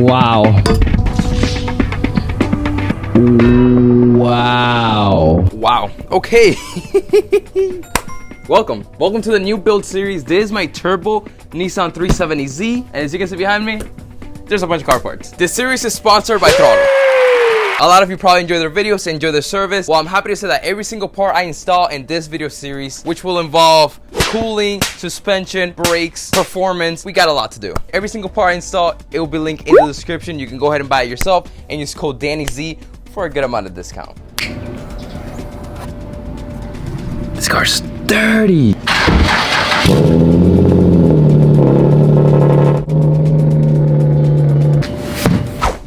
Wow. Wow. Wow. Okay. Welcome to the new build series. This is my turbo Nissan 370Z, and as you can see behind me, there's a bunch of car parts. This series is sponsored by Throttle. A lot of you probably enjoy their videos, enjoy their service. Well, I'm happy to say that every single part I install in this video series, which will involve cooling, suspension, brakes, performance, we got a lot to do. Every single part I install, it will be linked in the description. You can go ahead and buy it yourself and use code DannyZ for a good amount of discount. This car's dirty.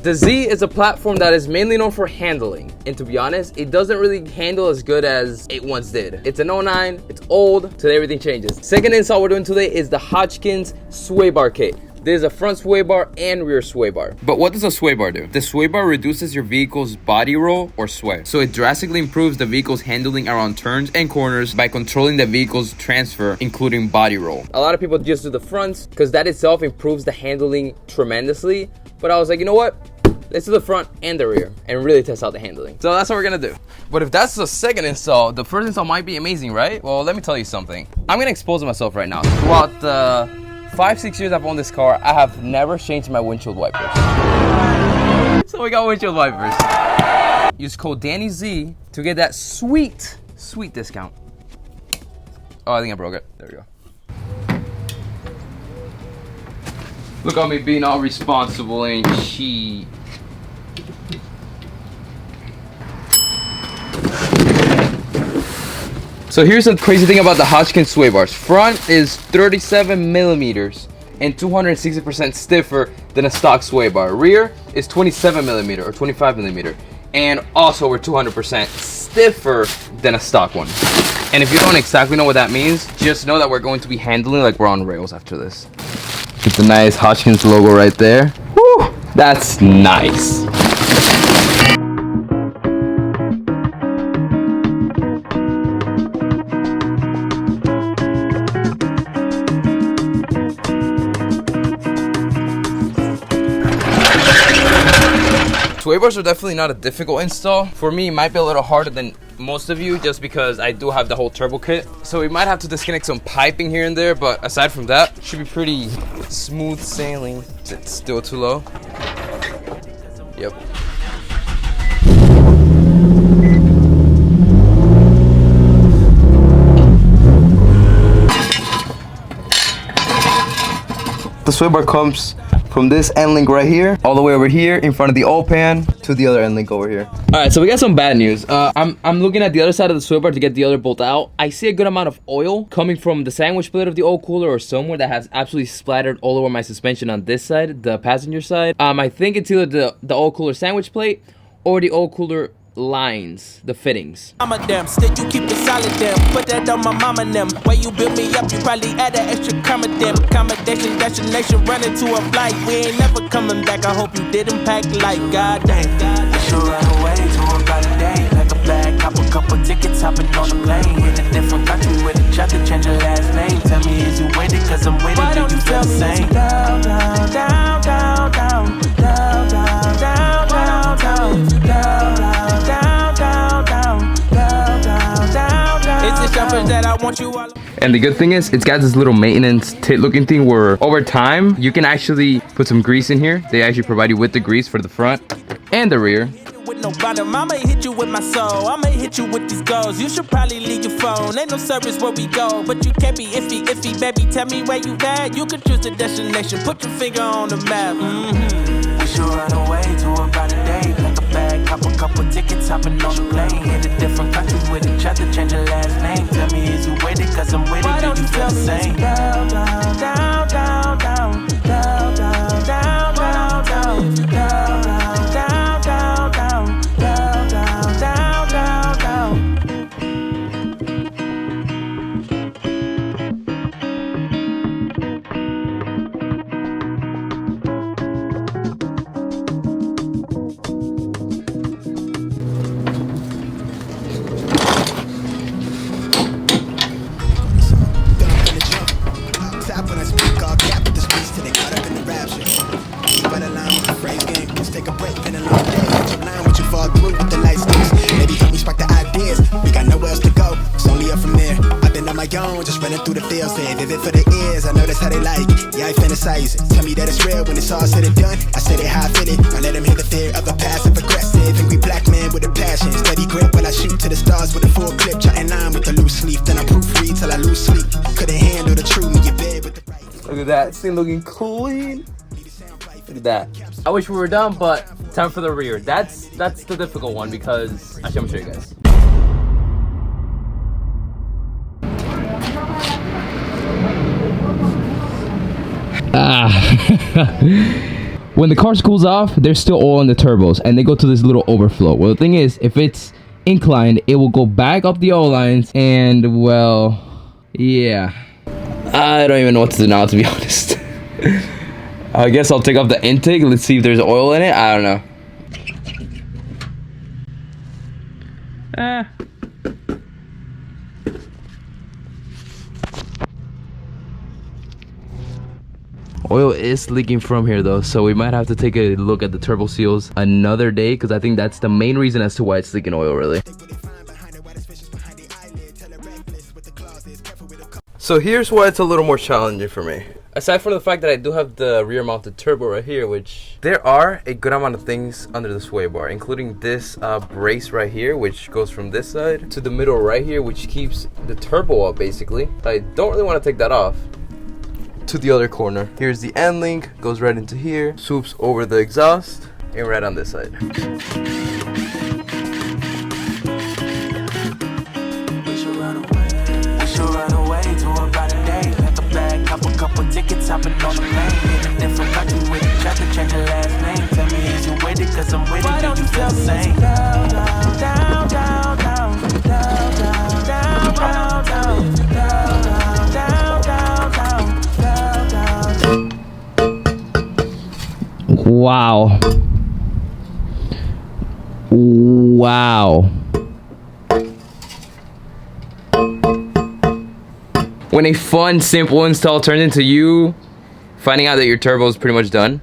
The Z is a platform that is mainly known for handling, and to be honest, it doesn't really handle as good as it once did. It's an 09, it's old, today everything changes. Second install we're doing today is the Hodgkins sway bar kit. There's a front sway bar and rear sway bar. But what does a sway bar do? The sway bar reduces your vehicle's body roll or sway. So it drastically improves the vehicle's handling around turns and corners by controlling the vehicle's transfer, including body roll. A lot of people just do the fronts because that itself improves the handling tremendously. But I was like, you know what? Let's do the front and the rear and really test out the handling. So that's what we're gonna do. But if that's the second install, the first install might be amazing, right? Well, let me tell you something. I'm gonna expose myself right now. Throughout the 5-6 years I've owned this car, I have never changed my windshield wipers. So we got windshield wipers. Use code DannyZ to get that sweet discount. Oh, I think I broke it. There we go. Look at me being all responsible and cheap. So here's the crazy thing about the Hodgkins sway bars. Front is 37 millimeters and 260% stiffer than a stock sway bar. Rear is 27 millimeter or 25 millimeter and also over 200% stiffer than a stock one. And if you don't exactly know what that means, just know that we're going to be handling like we're on rails after this. It's a nice Hodgkins logo right there. Woo, that's nice. Sway bars are definitely not a difficult install. For me, it might be a little harder than most of you just because I do have the whole turbo kit. So we might have to disconnect some piping here and there, but aside from that, it should be pretty smooth sailing. It's still too low. Yep. The sway bar comes from this end link right here, all the way over here in front of the oil pan to the other end link over here. All right, so we got some bad news. I'm looking at the other side of the sway bar to get the other bolt out. I see a good amount of oil coming from the sandwich plate of the oil cooler or somewhere that has absolutely splattered all over my suspension on this side, the passenger side. I think it's either the oil cooler sandwich plate or the oil cooler lines, the fittings. I'm a damn, still you keep it solid damn. Put that on my mama and them. Way you build me up, you probably add an extra comma damn. Accommodation, destination, run into a flight. We ain't never coming back. I hope you didn't pack like goddamn. I should run away to a brighter day. Like a flag, cop a couple tickets, hopping on the plane. In a different country with each other, change your last name. Tell me, is you waiting? Cause I'm waiting. Why don't you feel the same? Down, down, down, down, down, down, down, down, down, down, down. And the good thing is, it's got this little maintenance tit looking thing where over time, you can actually put some grease in here. They actually provide you with the grease for the front and the rear. With no bottom, I'ma hit you with my soul. I'ma hit you with these goals. You should probably leave your phone. Ain't no service where we go, but you can't be iffy, baby. Tell me where you at. You can choose the destination. Put your finger on the map. We should run away to a brighter day. Like a bag, cop a couple tickets, hopping on the plane. In a different country with each other, change your last name. Tell me, is you waiting? Cause I'm waiting. Why don't you feel the same? Down, down, down, down, down, down, down, down, down, down, down, down, down, down, down, down, down, down, down. my own, just running through the field, saying vivid for the ears. I know that's how they like it. Yeah, I fantasize it. Tell me that it's real when it's all said and done. I said it how I feel it. I let them hear the fear of a passive aggressive, angry black man with a passion. Steady grip while I shoot to the stars with a full clip. Jotting line with the loose leaf, then I proofread till I lose sleep. Couldn't handle the truth in your bed with the right. Look at that, scene looking clean. Look at that. I wish we were done, but time for the rear. That's the difficult one because actually I'm gonna show you guys. When the car cools off, there's still oil in the turbos and they go to this little overflow. Well, the thing is, if it's inclined, it will go back up the oil lines and, well, yeah. I don't even know what to do now, to be honest. I guess I'll take off the intake. Let's see if there's oil in it. I don't know. Oil is leaking from here though, so we might have to take a look at the turbo seals another day, because I think that's the main reason as to why it's leaking oil, really. So here's why it's a little more challenging for me. Aside from the fact that I do have the rear mounted turbo right here, which there are a good amount of things under the sway bar, including this brace right here, which goes from this side to the middle right here, which keeps the turbo up basically. I don't really want to take that off. To the other corner. Here's the end link, goes right into here, swoops over the exhaust, and right on this side. Couple tickets, hopping on the plane in a different country with each other, change your last name. Tell me, is you with it? Cause I'm with it. Why don't you feel the same? Down, down, down, down, down, down, down, down, down, down, down, down, down. Wow. Wow. When a fun, simple install turns into you finding out that your turbo is pretty much done.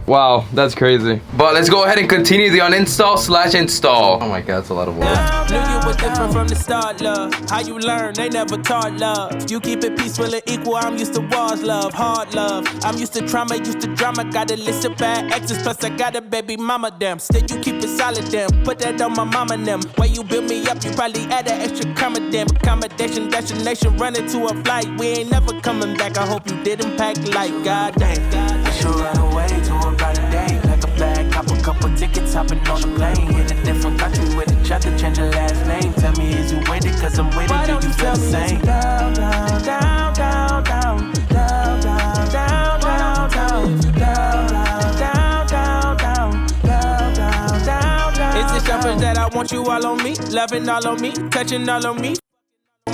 Wow, that's crazy. But let's go ahead and continue the uninstall/install. Oh my god, that's a lot of work. Knew you was different from the start, love. How you learn, they never taught love. You keep it peaceful and equal, I'm used to wars, love, hard love. I'm used to trauma, used to drama. Got a list of bad exes, plus I got a baby mama, damn. Still you keep it solid, damn. Put that on my mama, them. Way you build me up, you probably add an extra comma, damn. Accommodation, destination, running to a flight. We ain't never coming back, I hope you didn't pack like God damn. I should run away to a brighter day. Like a flag, cop a couple tickets, hopping on the plane. In a different country with each other, change your last name. Tell me, is you with it? Cause I'm with it, do you feel the same? Down, down, down, down, down, down, down, down, down, down, down, down, down, down, down, down, down. It's the shuffle that I want you all on me, loving all on me, touching all on me.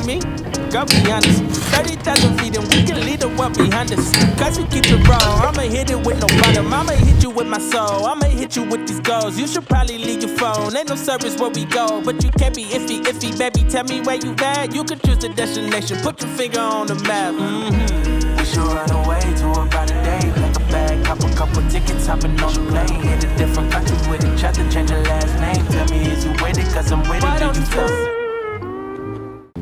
Me, go be honest. 30,000 feet and we can leave the world behind us. Cause we keep it raw. I'ma hit it with no bottom. I'ma hit you with my soul. I'ma hit you with these goals. You should probably leave your phone. Ain't no service where we go. But you can't be iffy, baby. Tell me where you at. You can choose the destination. Put your finger on the map. We should run away to a brighter day. Like a bag, cop a couple tickets, hopping on the plane. In a different country with each other, change your last name. Tell me, is you with it? Cause I'm with it. Do you feel?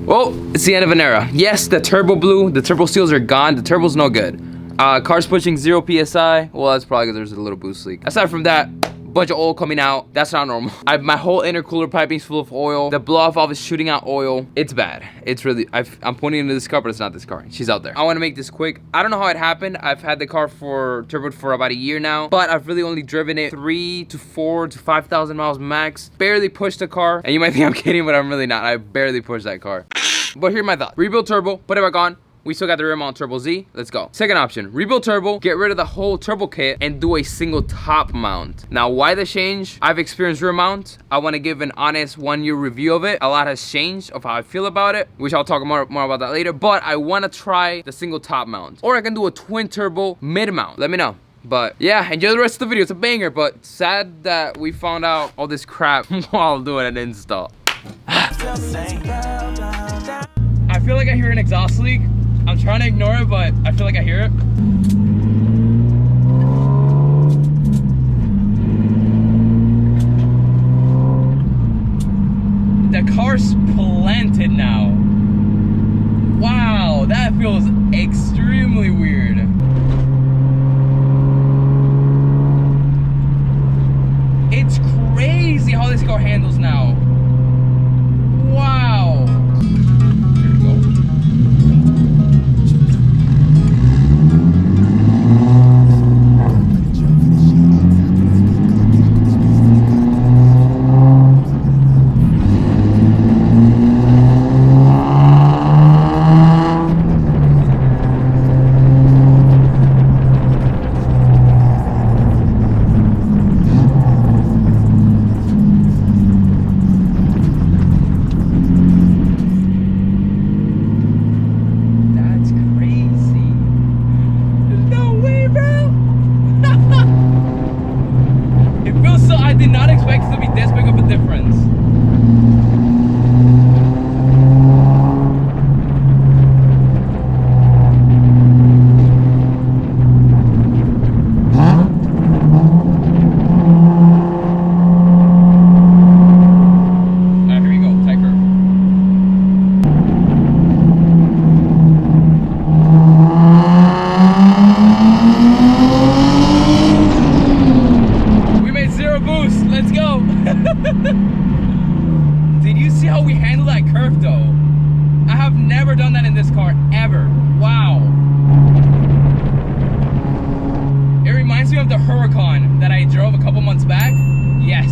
Well, it's the end of an era. Yes, the turbo blew. The turbo seals are gone. The turbo's no good. Car's pushing 0 PSI. Well, that's probably because there's a little boost leak. Aside from that, bunch of oil coming out. That's not normal. My whole intercooler piping's full of oil. The blow-off valve is shooting out oil. It's bad. It's really, I'm pointing into this car, but it's not this car. She's out there. I want to make this quick. I don't know how it happened. I've had the car turboed for about a year now, but I've really only driven it 3 to 4 to 5,000 miles max. Barely pushed the car. And you might think I'm kidding, but I'm really not. I barely pushed that car. But here's my thought. Rebuild turbo, put it back on. We still got the rear mount turbo Z. Let's go. Second option, rebuild turbo, get rid of the whole turbo kit and do a single top mount. Now, why the change? I've experienced rear mount. I want to give an honest 1-year review of it. A lot has changed of how I feel about it, which I'll talk more about that later. But I want to try the single top mount. Or I can do a twin turbo mid mount. Let me know. But yeah, enjoy the rest of the video. It's a banger, but sad that we found out all this crap while doing an install. I feel like I hear an exhaust leak. I'm trying to ignore it, but I feel like I hear it. The car's planted now. Wow, that feels extremely weird. It's crazy how this car handles now. Wow. Here we go. Did you see how we handle that curve though? I have never done that in this car ever. Wow. It reminds me of the Huracan that I drove a couple months back. Yes.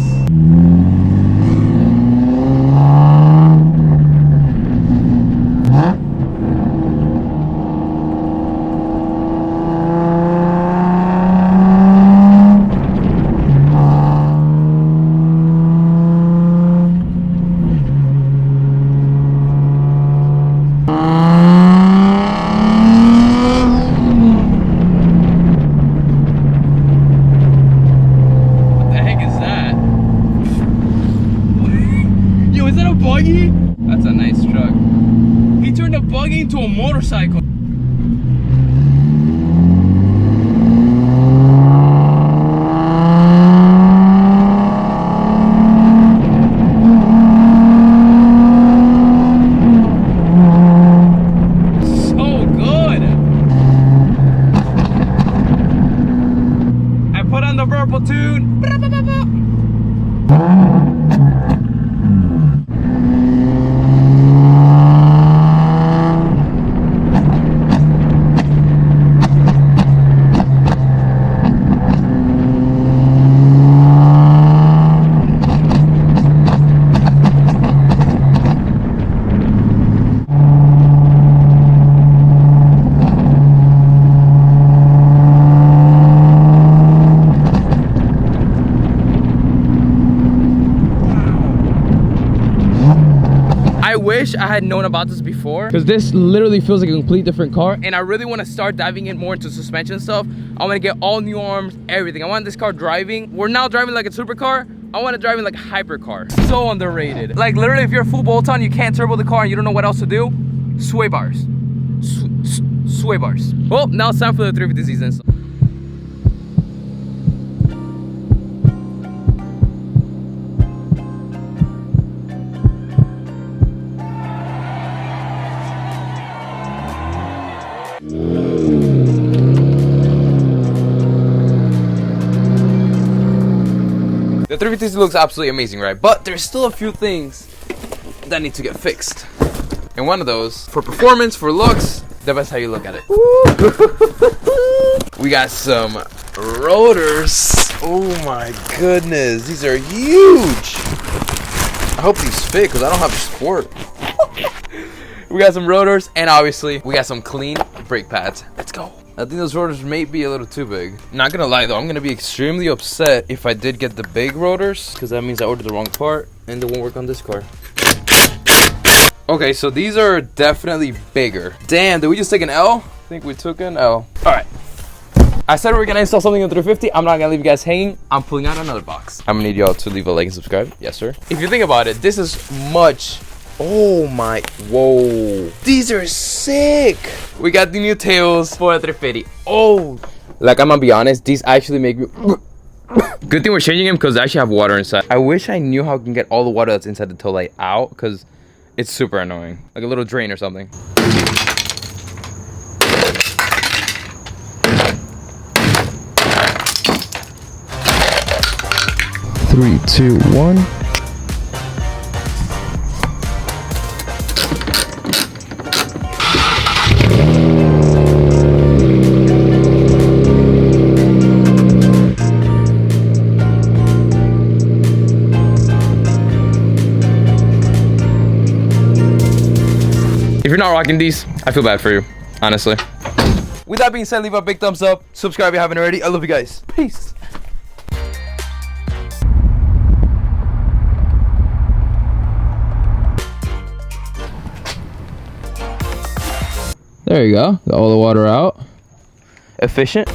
Buggy? That's a nice truck. He turned a buggy into a motorcycle. So good. I put on the purple tune. I wish I had known about this before, because this literally feels like a complete different car, and I really want to start diving in more into suspension stuff. I want to get all new arms, everything. I want this car driving. We're now driving like a supercar. I want to drive it like a hypercar. So underrated. Like literally, if you're a full bolt-on, you can't turbo the car and you don't know what else to do, sway bars. Sway bars. Well, now it's time for the 350 season. The 350 looks absolutely amazing, right? But there's still a few things that need to get fixed. And one of those, for performance, for looks, depends how you look at it. We got some rotors. Oh my goodness, these are huge. I hope these fit because I don't have sport. We got some rotors, and obviously we got some clean brake pads. Let's go. I think those rotors may be a little too big. Not gonna lie though, I'm gonna be extremely upset if I did get the big rotors, because that means I ordered the wrong part and they won't work on this car. Okay, so these are definitely bigger. Damn, did we just take an L? I think we took an L. All right. I said we were gonna install something in 350. I'm not gonna leave you guys hanging. I'm pulling out another box. I'm gonna need y'all to leave a like and subscribe. Yes, sir. If you think about it, this is much. Oh my, whoa. These are sick. We got the new tails for 350. Oh, like I'm gonna be honest, these actually make me. Good thing we're changing them because they actually have water inside. I wish I knew how I can get all the water that's inside the tail light out, because it's super annoying. Like a little drain or something. 3, 2, 1. If you're not rocking these, I feel bad for you, honestly. With that being said, leave a big thumbs up. Subscribe if you haven't already. I love you guys. Peace. There you go. Got all the water out. Efficient.